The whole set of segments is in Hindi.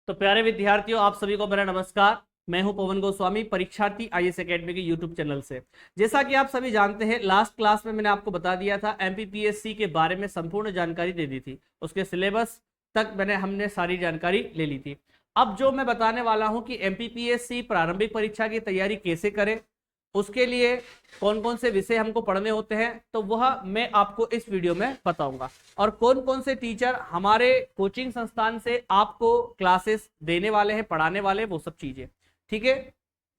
तो प्यारे विद्यार्थियों, आप सभी को मेरा नमस्कार। मैं हूं पवन गोस्वामी, परीक्षार्थी आईएएस एकेडमी के यूट्यूब चैनल से। जैसा कि आप सभी जानते हैं, लास्ट क्लास में मैंने आपको बता दिया था, एमपीपीएससी के बारे में संपूर्ण जानकारी दे दी थी। उसके सिलेबस तक हमने सारी जानकारी ले ली थी। अब जो मैं बताने वाला हूं कि एमपीपीएससी प्रारंभिक परीक्षा की तैयारी कैसे करें, उसके लिए कौन कौन से विषय हमको पढ़ने होते हैं, तो वह मैं आपको इस वीडियो में बताऊंगा। और कौन कौन से टीचर हमारे कोचिंग संस्थान से आपको क्लासेस देने वाले हैं, पढ़ाने वाले हैं, वो सब चीजें। ठीक है,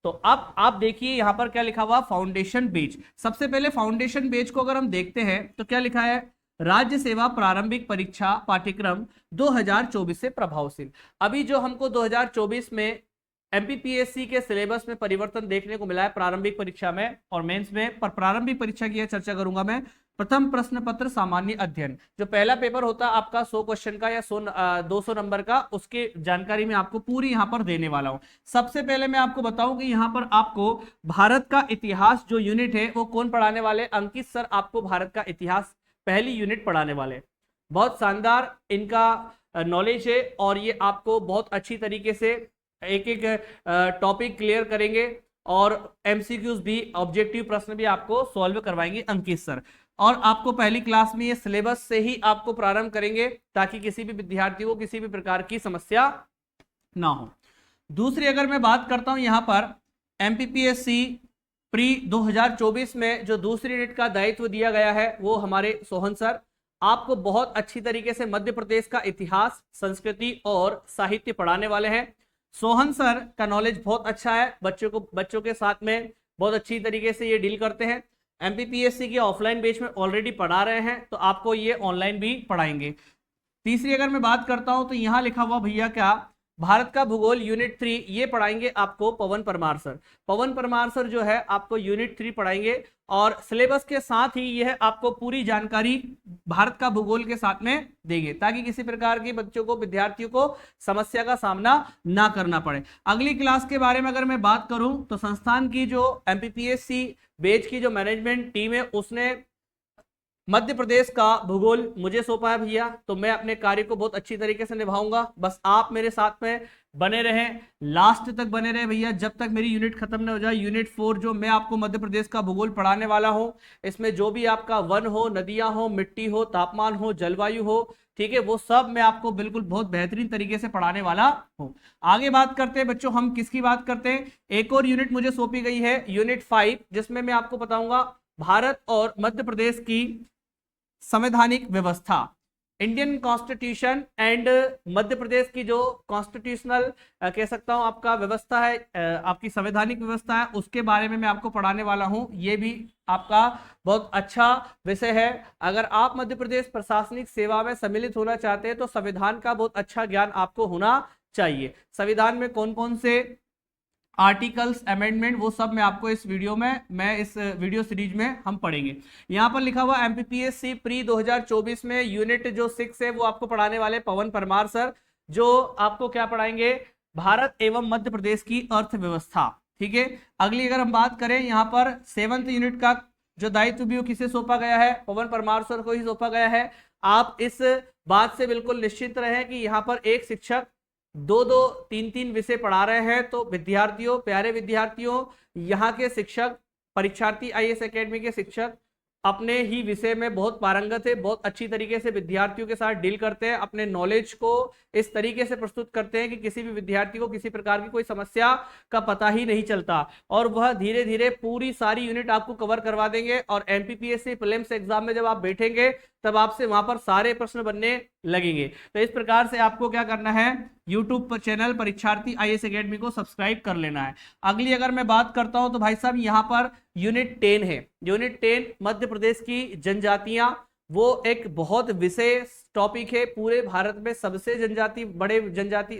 तो अब आप देखिए यहां पर क्या लिखा हुआ, फाउंडेशन बेच। सबसे पहले फाउंडेशन बेच को अगर हम देखते हैं तो क्या लिखा है, राज्य सेवा प्रारंभिक परीक्षा पाठ्यक्रम 2024 से प्रभावशील। अभी जो हमको 2024 में एमपीपीएससी के सिलेबस में परिवर्तन देखने को मिला है प्रारंभिक परीक्षा में और मेंस में। पर प्रारंभिक परीक्षा की चर्चा करूंगा मैं। प्रथम प्रश्न पत्र सामान्य अध्ययन, जो पहला पेपर होता है आपका 100 क्वेश्चन का या 200 नंबर का, उसकी जानकारी मैं आपको पूरी यहां पर देने वाला हूं। सबसे पहले मैं आपको बताऊं कि यहां पर आपको भारत का इतिहास जो यूनिट है वो कौन पढ़ाने वाले, अंकित सर आपको भारत का इतिहास पहली यूनिट पढ़ाने वाले। बहुत शानदार इनका नॉलेज है और ये आपको बहुत अच्छी तरीके से एक एक टॉपिक क्लियर करेंगे और एमसीक्यूज भी, ऑब्जेक्टिव प्रश्न भी आपको सॉल्व करवाएंगे अंकित सर। और आपको पहली क्लास में ये सिलेबस से ही आपको प्रारंभ करेंगे ताकि किसी भी विद्यार्थी को किसी भी प्रकार की समस्या ना हो। दूसरी अगर मैं बात करता हूं यहां पर एमपीपीएससी प्री 2024 में जो दूसरी यूनिट का दायित्व दिया गया है वो हमारे सोहन सर आपको बहुत अच्छी तरीके से मध्य प्रदेश का इतिहास, संस्कृति और साहित्य पढ़ाने वाले हैं। सोहन सर का नॉलेज बहुत अच्छा है, बच्चों के साथ में बहुत अच्छी तरीके से ये डील करते हैं। एमपीपीएससी के ऑफलाइन बेच में ऑलरेडी पढ़ा रहे हैं, तो आपको ये ऑनलाइन भी पढ़ाएंगे। तीसरी अगर मैं बात करता हूं तो यहां लिखा हुआ भैया क्या, भारत का भूगोल यूनिट 3 ये पढ़ाएंगे आपको पवन परमार सर। पवन परमार सर जो है आपको यूनिट 3 पढ़ाएंगे और सिलेबस के साथ ही यह आपको पूरी जानकारी भारत का भूगोल के साथ में देंगे ताकि किसी प्रकार के बच्चों को, विद्यार्थियों को समस्या का सामना ना करना पड़े। अगली क्लास के बारे में अगर मैं बात करूं तो संस्थान की जो एमपीपीएससी बेच की जो मैनेजमेंट टीम है उसने मध्य प्रदेश का भूगोल मुझे सौंपा है भैया, तो मैं अपने कार्य को बहुत अच्छी तरीके से निभाऊंगा। बस आप मेरे साथ में बने रहें, लास्ट तक बने रहें भैया, जब तक मेरी यूनिट खत्म न हो जाए। यूनिट 4 जो मैं आपको मध्य प्रदेश का भूगोल पढ़ाने वाला हूं, इसमें जो भी आपका वन हो, नदियां हो, मिट्टी हो, तापमान हो, जलवायु हो, ठीक है, वो सब मैं आपको बिल्कुल बहुत बेहतरीन तरीके से पढ़ाने वाला हूं। आगे बात करते हैं बच्चों, हम किसकी बात करते हैं। एक और यूनिट मुझे सौंपी गई है, यूनिट 5, जिसमें मैं आपको बताऊंगा भारत और मध्य प्रदेश की संवैधानिक व्यवस्था, Indian constitution and Madhya Pradesh की जो कॉन्स्टिट्यूशनल कह सकता हूं आपका व्यवस्था है, आपकी संवैधानिक व्यवस्था है, उसके बारे में मैं आपको पढ़ाने वाला हूं। ये भी आपका बहुत अच्छा विषय है। अगर आप मध्य प्रदेश प्रशासनिक सेवा में सम्मिलित होना चाहते हैं तो संविधान का बहुत अच्छा ज्ञान आपको होना चाहिए। संविधान में कौन कौन से आर्टिकल्स, अमेंडमेंट, वो सब मैं आपको इस वीडियो सीरीज में हम पढ़ेंगे। यहां पर लिखा हुआ एमपीपीएससी प्री 2024 में यूनिट जो 6 है वो आपको पढ़ाने वाले पवन परमार सर, जो आपको क्या पढ़ाएंगे, भारत एवं मध्य प्रदेश की अर्थव्यवस्था। ठीक है, अगली अगर हम बात करें यहां पर 7th यूनिट का जो दायित्व भी वो किसे सौंपा गया है, पवन परमार सर को ही सौंपा गया है। आप इस बात से बिल्कुल निश्चित रहें कि यहां पर एक शिक्षक 2-2, 3-3 विषय पढ़ा रहे हैं। तो विद्यार्थियों, प्यारे विद्यार्थियों, यहाँ के शिक्षक, परीक्षार्थी आईएएस एकेडमी के शिक्षक अपने ही विषय में बहुत पारंगत है, बहुत अच्छी तरीके से विद्यार्थियों के साथ डील करते हैं, अपने नॉलेज को इस तरीके से प्रस्तुत करते हैं कि किसी भी विद्यार्थी को किसी प्रकार की कोई समस्या का पता ही नहीं चलता और वह धीरे धीरे पूरी सारी यूनिट आपको कवर करवा देंगे। और एमपीपीएससी प्रीलिम्स एग्जाम में जब आप बैठेंगे तब आपसे वहां पर सारे प्रश्न बनने लगेंगे। तो इस प्रकार से आपको क्या करना है, यूट्यूब पर चैनल परीक्षार्थी आईएएस एकेडमी को सब्सक्राइब कर लेना है। अगली अगर मैं बात करता हूं तो भाई साहब यहाँ पर यूनिट 10 है। यूनिट 10 मध्य प्रदेश की जनजातियां, वो एक बहुत विशेष टॉपिक है। पूरे भारत में सबसे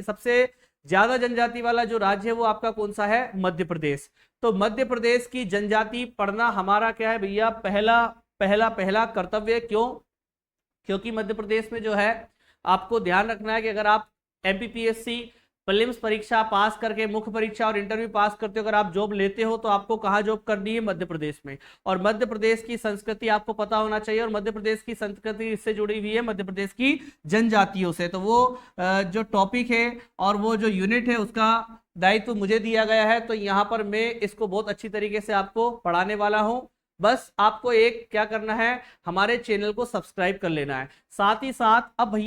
सबसे ज्यादा जनजाति वाला जो राज्य है वो आपका कौन सा है, मध्य प्रदेश। तो मध्य प्रदेश की जनजाति पढ़ना हमारा क्या है भैया, पहला कर्तव्य। क्यों? क्योंकि मध्य प्रदेश में जो है आपको ध्यान रखना है कि अगर आप एमपीपीएससी प्रीलिम्स परीक्षा पास करके, मुख्य परीक्षा और इंटरव्यू पास करते हो, अगर आप जॉब लेते हो तो आपको कहाँ जॉब करनी है? मध्य प्रदेश में। और मध्य प्रदेश की संस्कृति आपको पता होना चाहिए, और मध्य प्रदेश की संस्कृति इससे जुड़ी हुई है मध्य प्रदेश की जनजातियों से। तो वो जो टॉपिक है और वो जो यूनिट है उसका दायित्व मुझे दिया गया है, तो यहाँ पर मैं इसको बहुत अच्छी तरीके से आपको पढ़ाने वाला हूँ। बस आपको एक क्या करना है, हमारे चैनल को सब्सक्राइब कर लेना है। साथ ही साथ अब भैया